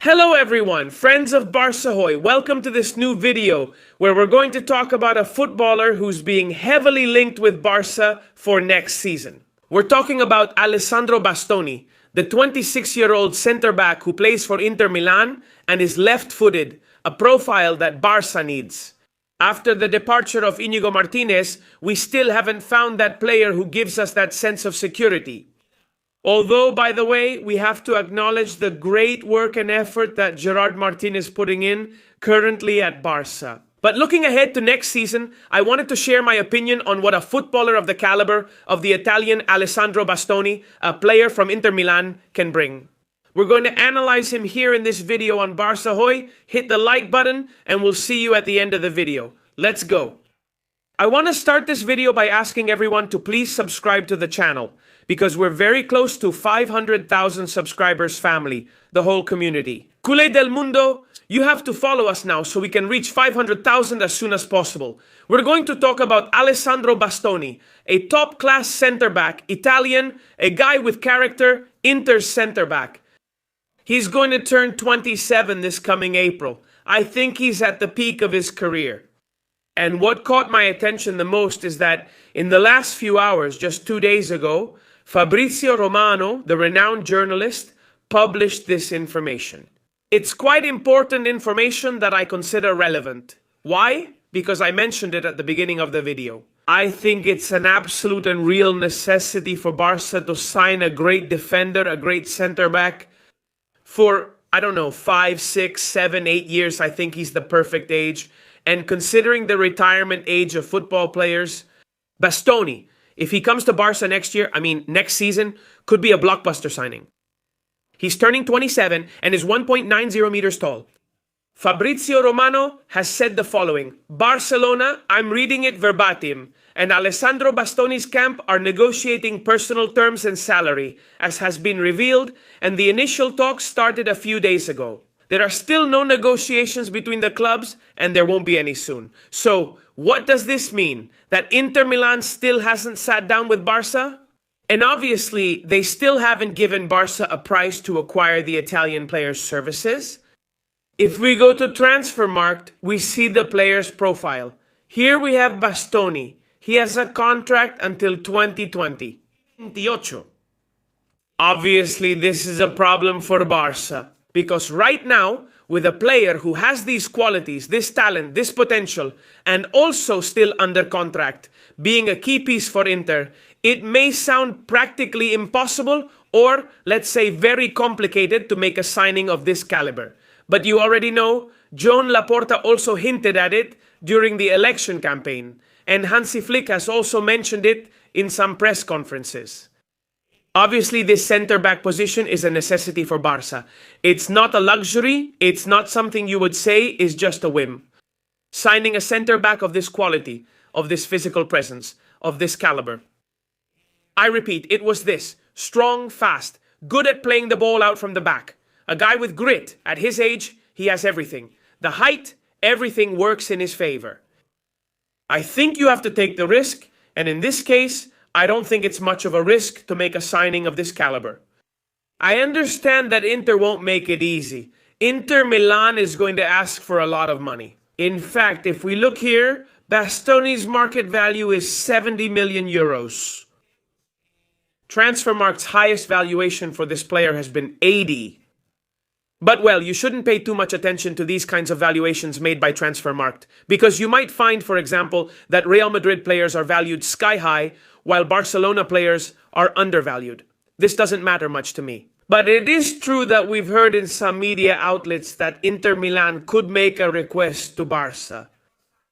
Hello everyone, friends of Barça Hoy. Welcome to this new video where we're going to talk about a footballer who's being heavily linked with Barça for next season. We're talking about Alessandro Bastoni, the 26-year-old centre-back who plays for Inter Milan and is left-footed, a profile that Barça needs. After the departure of Íñigo Martínez, we still haven't found that player who gives us that sense of security. Although, by the way, we have to acknowledge the great work and effort that Gerard Martin is putting in currently at Barça. But looking ahead to next season, I wanted to share my opinion on what a footballer of the caliber of the Italian Alessandro Bastoni, a player from Inter Milan, can bring. We're going to analyze him here in this video on Barça Hoy. Hit the like button and we'll see you at the end of the video. Let's go. I want to start this video by asking everyone to please subscribe to the channel, because we're very close to 500,000 subscribers family, the whole community. Culé del Mundo, you have to follow us now so we can reach 500,000 as soon as possible. We're going to talk about Alessandro Bastoni, a top-class centre-back, Italian, a guy with character, Inter's centre-back. He's going to turn 27 this coming April. I think he's at the peak of his career. And what caught my attention the most is that in the last few hours, just 2 days ago, Fabrizio Romano, the renowned journalist, published this information. It's quite important information that I consider relevant. Why? Because I mentioned it at the beginning of the video. I think it's an absolute and real necessity for Barça to sign a great defender, a great centre-back. For, 5, 6, 7, 8 years, I think he's the perfect age. And considering the retirement age of football players, Bastoni, if he comes to Barça next season, could be a blockbuster signing. He's turning 27 and is 1.90 meters tall. Fabrizio Romano has said the following: Barcelona, I'm reading it verbatim, and Alessandro Bastoni's camp are negotiating personal terms and salary, as has been revealed, and the initial talks started a few days ago. There are still no negotiations between the clubs, and there won't be any soon. So, what does this mean? That Inter Milan still hasn't sat down with Barça? And obviously, they still haven't given Barça a price to acquire the Italian player's services. If we go to Transfermarkt, we see the player's profile. Here we have Bastoni. He has a contract until 2020. 28. Obviously, this is a problem for Barça. Because right now, with a player who has these qualities, this talent, this potential, and also still under contract, being a key piece for Inter, it may sound practically impossible or, let's say, very complicated to make a signing of this caliber. But you already know, Joan Laporta also hinted at it during the election campaign, and Hansi Flick has also mentioned it in some press conferences. Obviously, this centre-back position is a necessity for Barça. It's not a luxury. It's not something you would say is just a whim. Signing a centre-back of this quality, of this physical presence, of this caliber. I repeat, it was this: strong, fast, good at playing the ball out from the back. A guy with grit. At his age, he has everything. The height, everything works in his favor. I think you have to take the risk, and in this case, I don't think it's much of a risk to make a signing of this caliber. I understand that Inter won't make it easy. Inter Milan is going to ask for a lot of money. In fact, if we look here, Bastoni's market value is 70 million euros. Transfermarkt's highest valuation for this player has been 80. But well, you shouldn't pay too much attention to these kinds of valuations made by Transfermarkt, because you might find, for example, that Real Madrid players are valued sky high, while Barcelona players are undervalued. This doesn't matter much to me. But it is true that we've heard in some media outlets that Inter Milan could make a request to Barça.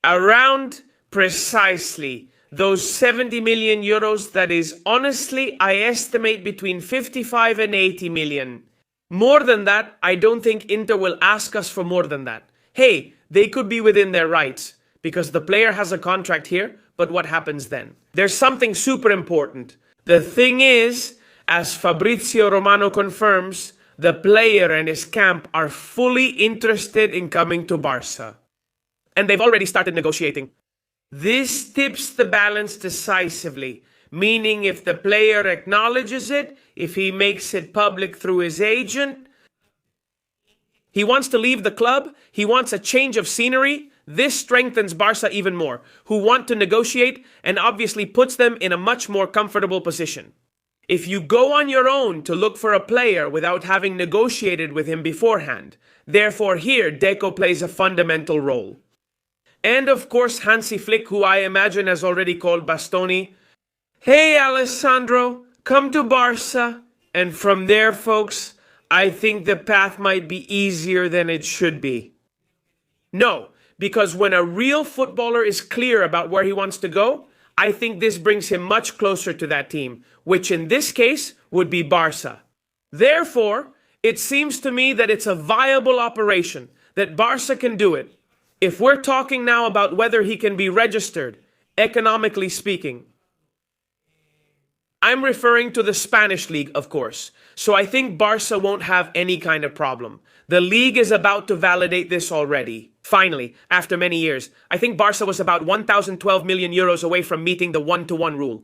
Around precisely those 70 million euros, that is, honestly, I estimate between 55 and 80 million. More than that, I don't think Inter will ask us for more than that. Hey, they could be within their rights, because the player has a contract here, but what happens then? There's something super important. The thing is, as Fabrizio Romano confirms, the player and his camp are fully interested in coming to Barça. And they've already started negotiating. This tips the balance decisively, meaning if the player acknowledges it, if he makes it public through his agent, He wants to leave the club. He wants a change of scenery. This strengthens Barca even more, who want to negotiate and obviously puts them in a much more comfortable position. If you go on your own to look for a player without having negotiated with him beforehand, therefore here Deco plays a fundamental role. And of course Hansi Flick, who I imagine has already called Bastoni, "Hey Alessandro, come to Barca." And from there, folks, I think the path might be easier than it should be. No, because when a real footballer is clear about where he wants to go, I think this brings him much closer to that team, which in this case would be Barca. Therefore, it seems to me that it's a viable operation, that Barca can do it. If we're talking now about whether he can be registered, economically speaking, I'm referring to the Spanish league, of course. So I think Barca won't have any kind of problem. The league is about to validate this already. Finally, after many years, I think Barca was about 1,012 million euros away from meeting the 1-to-1 rule.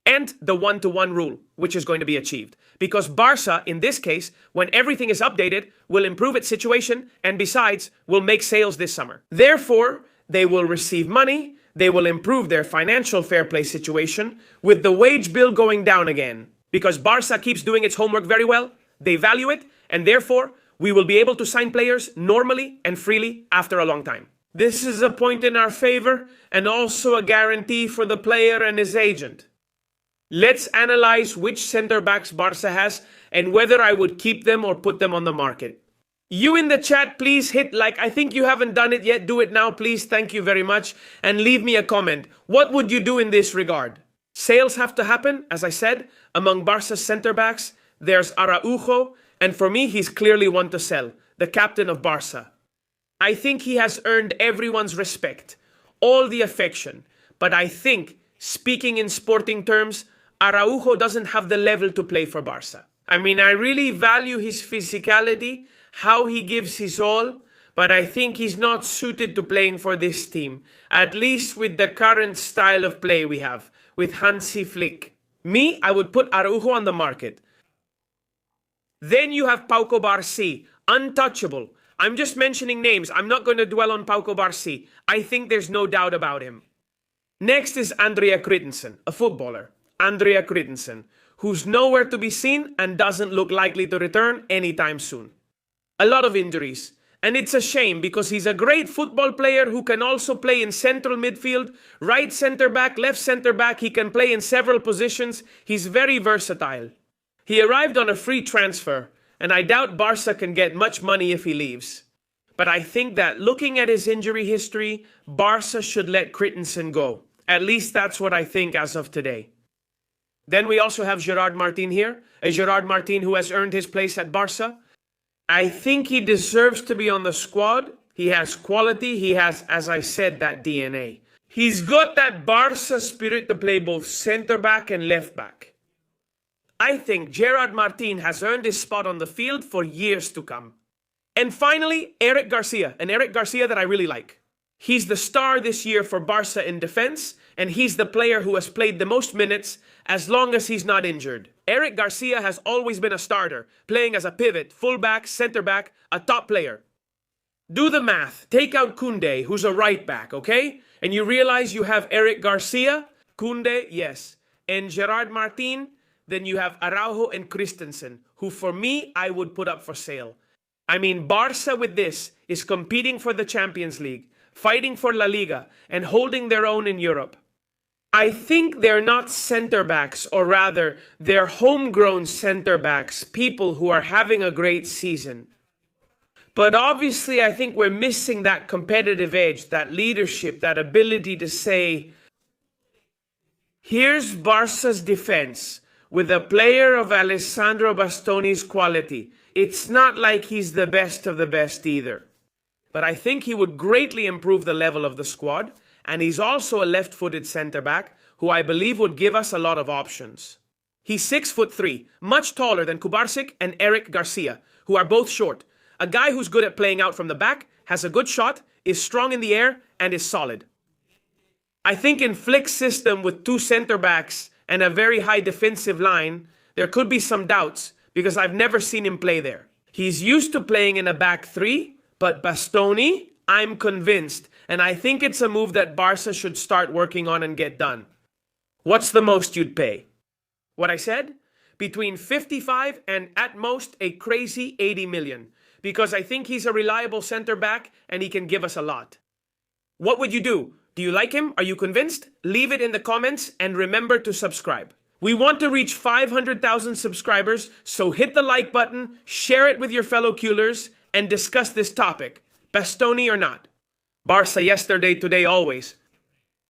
And the 1-to-1 rule, which is going to be achieved. Because Barca, in this case, when everything is updated, will improve its situation and besides, will make sales this summer. Therefore, they will receive money. They will improve their financial fair play situation with the wage bill going down again. Because Barca keeps doing its homework very well, they value it, and therefore, we will be able to sign players normally and freely after a long time. This is a point in our favor and also a guarantee for the player and his agent. Let's analyze which center-backs Barca has and whether I would keep them or put them on the market. You in the chat, please hit like. I think you haven't done it yet. Do it now, please. Thank you very much. And leave me a comment. What would you do in this regard? Sales have to happen, as I said, among Barca's center-backs. There's Araujo, and for me, he's clearly one to sell, the captain of Barca. I think he has earned everyone's respect, all the affection. But I think, speaking in sporting terms, Araujo doesn't have the level to play for Barca. I mean, I really value his physicality, how he gives his all, but I think he's not suited to playing for this team, at least with the current style of play we have, with Hansi Flick. Me, I would put Araujo on the market. Then you have Pau Barça, untouchable. I'm just mentioning names. I'm not going to dwell on Pau Barça. I think there's no doubt about him. Next is Andrea Christensen, a footballer. Andrea Christensen, who's nowhere to be seen and doesn't look likely to return anytime soon. A lot of injuries. And it's a shame because he's a great football player who can also play in central midfield, right center back, left center back. He can play in several positions. He's very versatile. He arrived on a free transfer, and I doubt Barca can get much money if he leaves. But I think that looking at his injury history, Barca should let Christensen go. At least that's what I think as of today. Then we also have Gerard Martin here, a Gerard Martin who has earned his place at Barca. I think he deserves to be on the squad. He has quality. He has, as I said, that DNA. He's got that Barca spirit to play both centre-back and left-back. I think Gerard Martin has earned his spot on the field for years to come. And finally, Eric Garcia, an Eric Garcia that I really like. He's the star this year for Barca in defense, and he's the player who has played the most minutes as long as he's not injured. Eric Garcia has always been a starter, playing as a pivot, fullback, center-back, a top player. Do the math. Take out Koundé, who's a right back, okay? And you realize you have Eric Garcia, Koundé, yes, and Gerard Martin. Then you have Araujo and Christensen, who for me, I would put up for sale. I mean, Barca with this is competing for the Champions League, fighting for La Liga, and holding their own in Europe. I think they're not center-backs, or rather, they're homegrown center-backs, people who are having a great season. But obviously, I think we're missing that competitive edge, that leadership, that ability to say, here's Barca's defense with a player of Alessandro Bastoni's quality. It's not like he's the best of the best either. But I think he would greatly improve the level of the squad, and he's also a left-footed centre-back who I believe would give us a lot of options. He's 6'3", much taller than Kubarsic and Eric Garcia, who are both short. A guy who's good at playing out from the back, has a good shot, is strong in the air, and is solid. I think in Flick's system with two centre-backs and a very high defensive line, there could be some doubts because I've never seen him play there. He's used to playing in a back three, but Bastoni, I'm convinced, and I think it's a move that Barca should start working on and get done. What's the most you'd pay? What I said? Between 55 and at most a crazy 80 million, because I think he's a reliable center back and he can give us a lot. What would you do? Do you like him? Are you convinced? Leave it in the comments and remember to subscribe. We want to reach 500,000 subscribers, so hit the like button, share it with your fellow Culers, and discuss this topic, Bastoni or not. Barca yesterday, today, always.